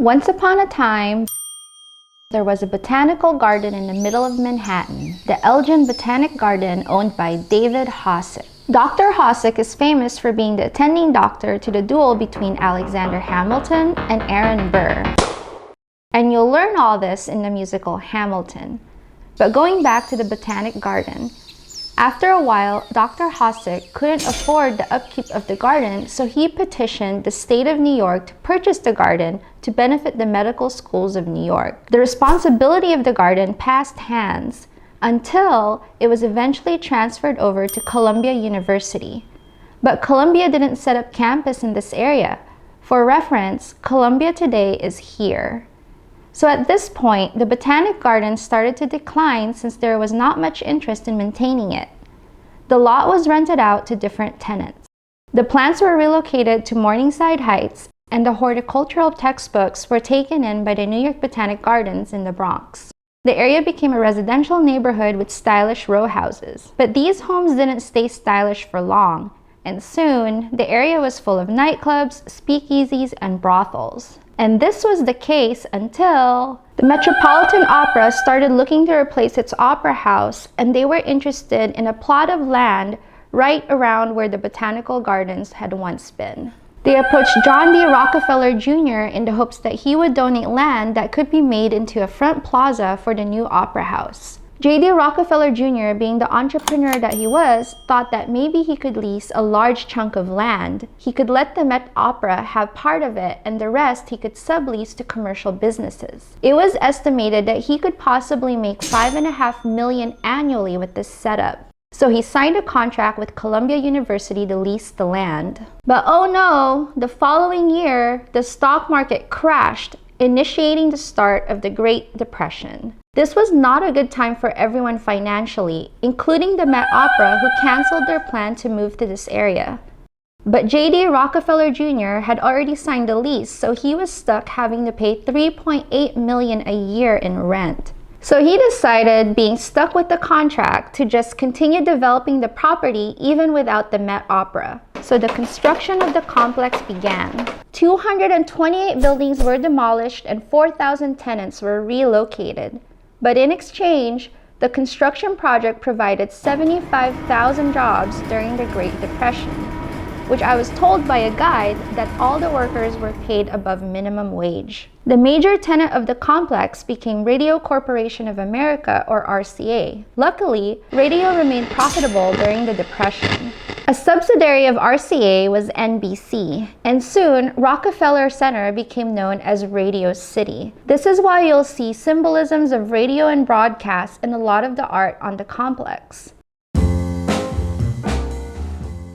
Once upon a time, there was a botanical garden in the middle of Manhattan, the Elgin Botanic Garden, owned by David Hossick. Dr. Hossick is famous for being the attending doctor to the duel between Alexander Hamilton and Aaron Burr. And you'll learn all this in the musical Hamilton. But going back to the Botanic Garden, after a while, Dr. Hossick couldn't afford the upkeep of the garden, so he petitioned the state of New York to purchase the garden to benefit the medical schools of New York. The responsibility of the garden passed hands until it was eventually transferred over to Columbia University. But Columbia didn't set up campus in this area. For reference, Columbia today is here. So at this point, the Botanic Garden started to decline since there was not much interest in maintaining it. The lot was rented out to different tenants. The plants were relocated to Morningside Heights, and the horticultural textbooks were taken in by the New York Botanic Gardens in the Bronx. The area became a residential neighborhood with stylish row houses. But these homes didn't stay stylish for long, and soon the area was full of nightclubs, speakeasies, and brothels. And this was the case until the Metropolitan Opera started looking to replace its opera house, and they were interested in a plot of land right around where the Botanical Gardens had once been. They approached John D. Rockefeller Jr. in the hopes that he would donate land that could be made into a front plaza for the new opera house. J.D. Rockefeller Jr., being the entrepreneur that he was, thought that maybe he could lease a large chunk of land. He could let the Met Opera have part of it, and the rest he could sublease to commercial businesses. It was estimated that he could possibly make $5.5 million annually with this setup. So he signed a contract with Columbia University to lease the land. But oh no, the following year, the stock market crashed, initiating the start of the Great Depression. This was not a good time for everyone financially, including the Met Opera, who canceled their plan to move to this area. But J.D. Rockefeller Jr. had already signed a lease, so he was stuck having to pay $3.8 million a year in rent. So he decided, being stuck with the contract, to just continue developing the property even without the Met Opera. So the construction of the complex began. 228 buildings were demolished and 4,000 tenants were relocated. But in exchange, the construction project provided 75,000 jobs during the Great Depression, which I was told by a guide that all the workers were paid above minimum wage. The major tenant of the complex became Radio Corporation of America, or RCA. Luckily, radio remained profitable during the Depression. A subsidiary of RCA was NBC, and soon Rockefeller Center became known as Radio City. This is why you'll see symbolisms of radio and broadcast in a lot of the art on the complex.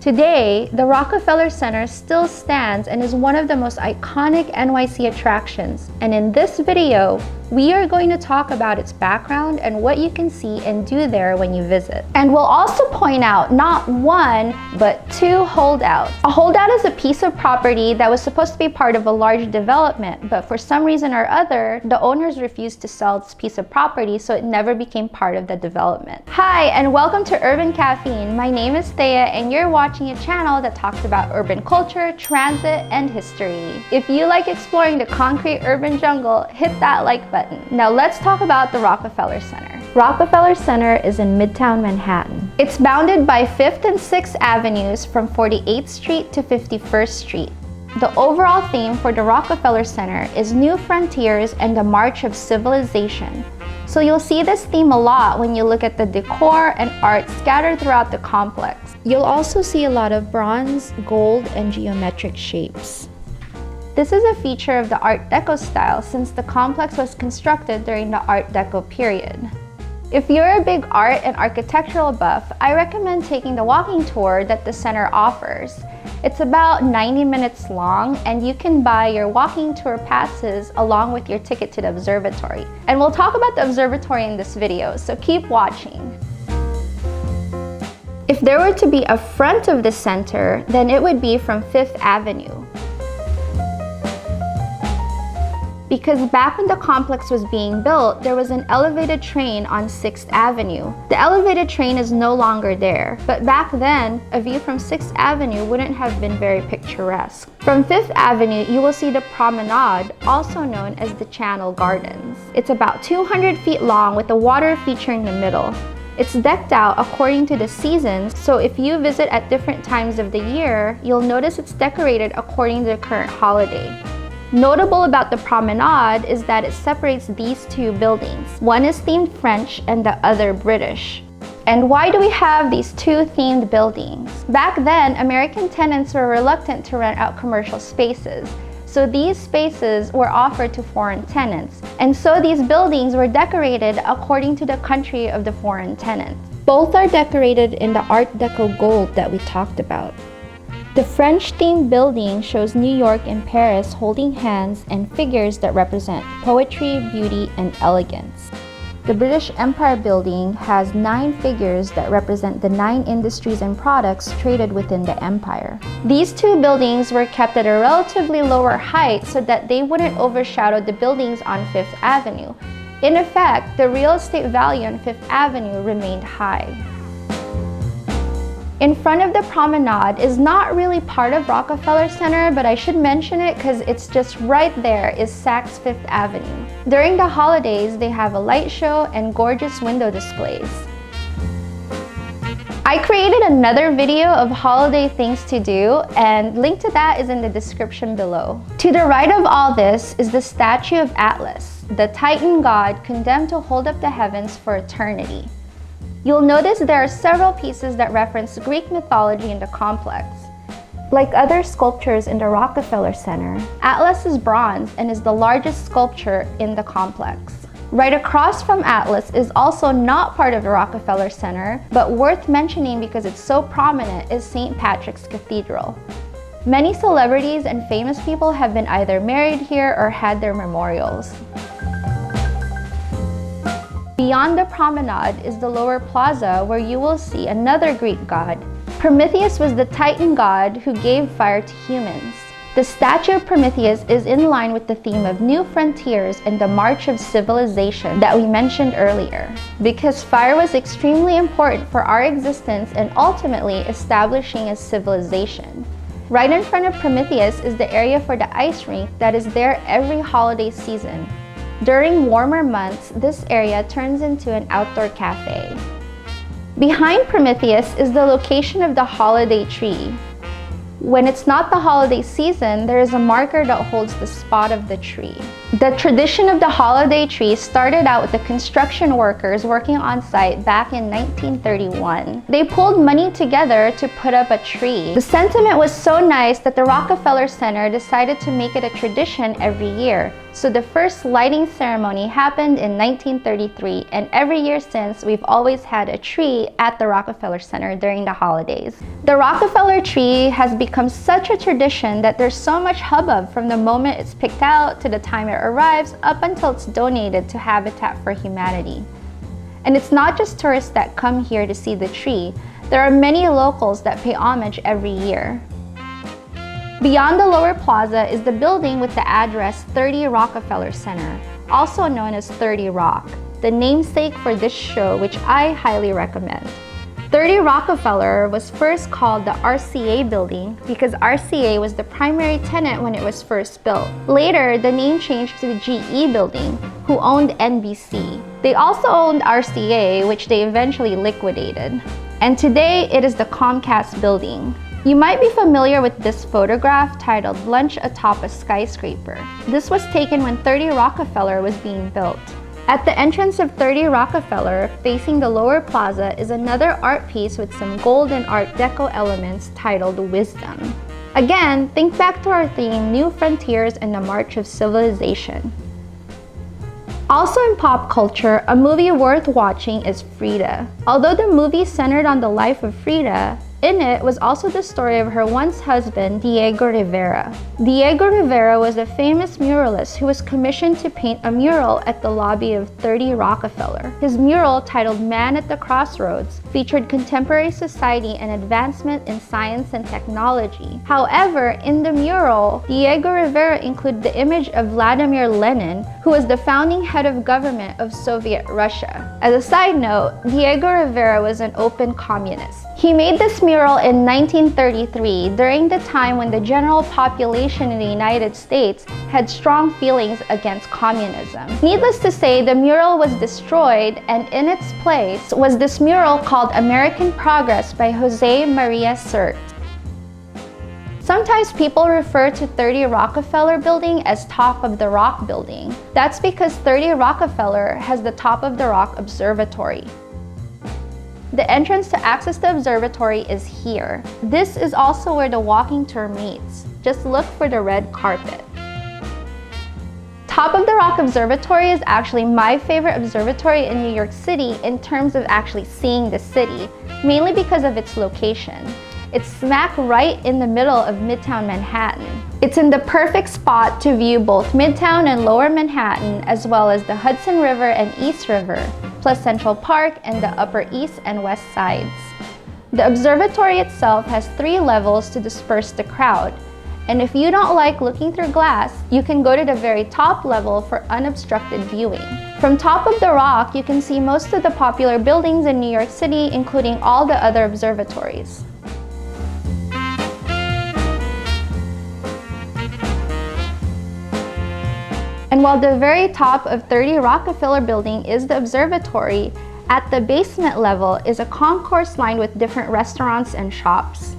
Today, the Rockefeller Center still stands and is one of the most iconic NYC attractions. And in this video, we are going to talk about its background and what you can see and do there when you visit. And we'll also point out not one, but two holdouts. A holdout is a piece of property that was supposed to be part of a large development, but for some reason or other, the owners refused to sell this piece of property, so it never became part of the development. Hi, and welcome to Urban Caffeine. My name is Thea, and you're watching a channel that talks about urban culture, transit, and history. If you like exploring the concrete urban jungle, hit that like button. Now let's talk about the Rockefeller Center. Rockefeller Center is in Midtown Manhattan. It's bounded by 5th and 6th Avenues from 48th Street to 51st Street. The overall theme for the Rockefeller Center is New Frontiers and the March of Civilization. So you'll see this theme a lot when you look at the decor and art scattered throughout the complex. You'll also see a lot of bronze, gold, and geometric shapes. This is a feature of the Art Deco style since the complex was constructed during the Art Deco period. If you're a big art and architectural buff, I recommend taking the walking tour that the center offers. It's about 90 minutes long, and you can buy your walking tour passes along with your ticket to the observatory. And we'll talk about the observatory in this video, so keep watching. If there were to be a front of the center, then it would be from 5th Avenue. because back when the complex was being built, there was an elevated train on 6th Avenue. The elevated train is no longer there, but back then, a view from 6th Avenue wouldn't have been very picturesque. From 5th Avenue, you will see the Promenade, also known as the Channel Gardens. It's about 200 feet long with a water feature in the middle. It's decked out according to the seasons, so if you visit at different times of the year, you'll notice it's decorated according to the current holiday. Notable about the Promenade is that it separates these two buildings. One is themed French and the other British. And why do we have these two themed buildings? Back then, American tenants were reluctant to rent out commercial spaces, so these spaces were offered to foreign tenants. And so these buildings were decorated according to the country of the foreign tenants. Both are decorated in the Art Deco gold that we talked about. The French-themed building shows New York and Paris holding hands and figures that represent poetry, beauty, and elegance. The British Empire building has 9 figures that represent the 9 industries and products traded within the empire. These two buildings were kept at a relatively lower height so that they wouldn't overshadow the buildings on 5th Avenue. In effect, the real estate value on 5th Avenue remained high. In front of the Promenade is not really part of Rockefeller Center, but I should mention it because it's just right there is Saks Fifth Avenue. During the holidays, they have a light show and gorgeous window displays. I created another video of holiday things to do, and link to that is in the description below. To the right of all this is the statue of Atlas, the Titan god condemned to hold up the heavens for eternity. You'll notice there are several pieces that reference Greek mythology in the complex. Like other sculptures in the Rockefeller Center, Atlas is bronze and is the largest sculpture in the complex. Right across from Atlas is also not part of the Rockefeller Center, but worth mentioning because it's so prominent is St. Patrick's Cathedral. Many celebrities and famous people have been either married here or had their memorials. Beyond the Promenade is the lower plaza, where you will see another Greek god. Prometheus was the Titan god who gave fire to humans. The statue of Prometheus is in line with the theme of new frontiers and the march of civilization that we mentioned earlier, because fire was extremely important for our existence and ultimately establishing a civilization. Right in front of Prometheus is the area for the ice rink that is there every holiday season. During warmer months, this area turns into an outdoor cafe. Behind Prometheus is the location of the holiday tree. When it's not the holiday season, there is a marker that holds the spot of the tree. The tradition of the holiday tree started out with the construction workers working on site back in 1931. They pulled money together to put up a tree. The sentiment was so nice that the Rockefeller Center decided to make it a tradition every year. So the first lighting ceremony happened in 1933, and every year since, we've always had a tree at the Rockefeller Center during the holidays. The Rockefeller tree has become such a tradition that there's so much hubbub from the moment it's picked out to the time it arrives up until it's donated to Habitat for Humanity. And it's not just tourists that come here to see the tree. There are many locals that pay homage every year. Beyond the lower plaza is the building with the address 30 Rockefeller Center, also known as 30 Rock, the namesake for this show, which I highly recommend. 30 Rockefeller was first called the RCA building because RCA was the primary tenant when it was first built. Later, the name changed to the GE building, who owned NBC. They also owned RCA, which they eventually liquidated. And today, it is the Comcast building. You might be familiar with this photograph titled "Lunch Atop a Skyscraper." This was taken when 30 Rockefeller was being built. At the entrance of 30 Rockefeller, facing the lower plaza, is another art piece with some gold and Art Deco elements titled Wisdom. Again, think back to our theme, New Frontiers and the March of Civilization. Also in pop culture, a movie worth watching is Frida. Although the movie centered on the life of Frida, In it was also the story of her once husband, Diego Rivera. Diego Rivera was a famous muralist who was commissioned to paint a mural at the lobby of 30 Rockefeller. His mural, titled Man at the Crossroads, featured contemporary society and advancement in science and technology. However, in the mural, Diego Rivera included the image of Vladimir Lenin, who was the founding head of government of Soviet Russia. As a side note, Diego Rivera was an open communist. He made this mural in 1933 during the time when the general population in the United States had strong feelings against communism. Needless to say, the mural was destroyed, and in its place was this mural called American Progress by Jose Maria Sert. Sometimes people refer to 30 Rockefeller Building as Top of the Rock Building. That's because 30 Rockefeller has the Top of the Rock Observatory. The entrance to access the observatory is here. This is also where the walking tour meets. Just look for the red carpet. Top of the Rock Observatory is actually my favorite observatory in New York City in terms of actually seeing the city, mainly because of its location. It's smack right in the middle of Midtown Manhattan. It's in the perfect spot to view both Midtown and Lower Manhattan, as well as the Hudson River and East River, plus Central Park and the Upper East and West Sides. The observatory itself has 3 levels to disperse the crowd, and if you don't like looking through glass, you can go to the very top level for unobstructed viewing. From Top of the Rock, you can see most of the popular buildings in New York City, including all the other observatories. And while the very top of 30 Rockefeller Building is the observatory, at the basement level is a concourse lined with different restaurants and shops.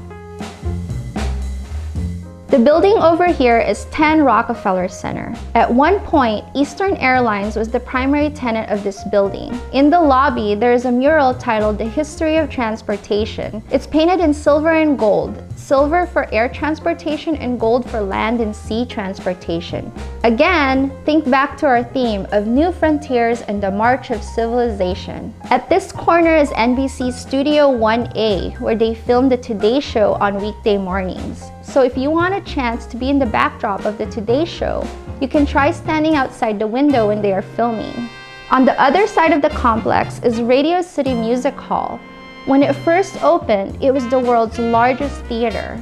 The building over here is 10 Rockefeller Center. At one point, Eastern Airlines was the primary tenant of this building. In the lobby, there is a mural titled The History of Transportation. It's painted in silver and gold. Silver for air transportation and gold for land and sea transportation. Again, think back to our theme of new frontiers and the march of civilization. At this corner is NBC Studio 1A, where they filmed the Today Show on weekday mornings. So if you want a chance to be in the backdrop of the Today Show, you can try standing outside the window when they are filming. On the other side of the complex is Radio City Music Hall. When it first opened, it was the world's largest theater.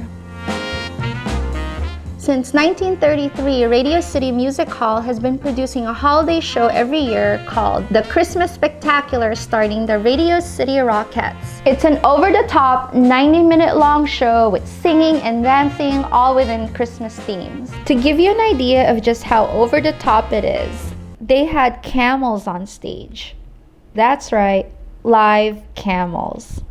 Since 1933, Radio City Music Hall has been producing a holiday show every year called The Christmas Spectacular, starring the Radio City Rockettes. It's an over-the-top, 90-minute-long show with singing and dancing, all within Christmas themes. To give you an idea of just how over-the-top it is, they had camels on stage. That's right, live camels.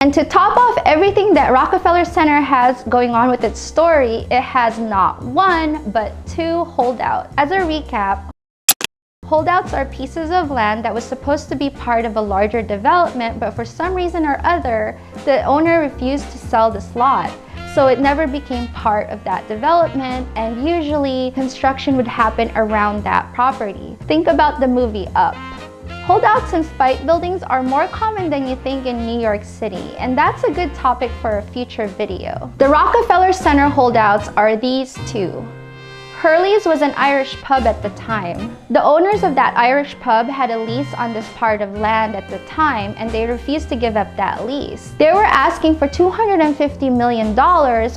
And to top off everything that Rockefeller Center has going on with its story, it has not 1, but 2 holdouts. As a recap, holdouts are pieces of land that was supposed to be part of a larger development, but for some reason or other, the owner refused to sell this lot. So it never became part of that development, and usually construction would happen around that property. Think about the movie Up. Holdouts and spite buildings are more common than you think in New York City, and that's a good topic for a future video. The Rockefeller Center holdouts are these 2. Hurley's was an Irish pub at the time. The owners of that Irish pub had a lease on this part of land at the time, and they refused to give up that lease. They were asking for $250 million,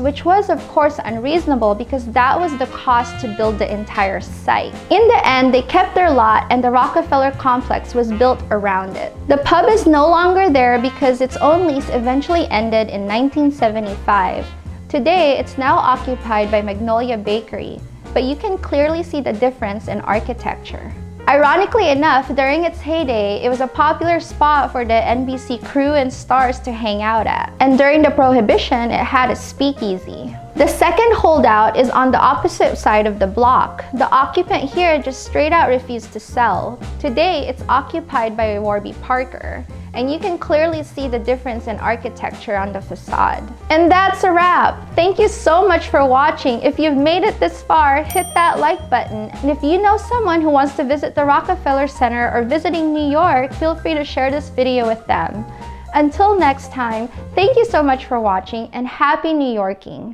which was of course unreasonable because that was the cost to build the entire site. In the end, they kept their lot and the Rockefeller complex was built around it. The pub is no longer there because its own lease eventually ended in 1975. Today, it's now occupied by Magnolia Bakery, but you can clearly see the difference in architecture. Ironically enough, during its heyday, it was a popular spot for the NBC crew and stars to hang out at. And during the Prohibition, it had a speakeasy. The second holdout is on the opposite side of the block. The occupant here just straight out refused to sell. Today, it's occupied by Warby Parker, and you can clearly see the difference in architecture on the facade. And that's a wrap! Thank you so much for watching. If you've made it this far, hit that like button. And if you know someone who wants to visit the Rockefeller Center or visiting New York, feel free to share this video with them. Until next time, thank you so much for watching and happy New Yorking!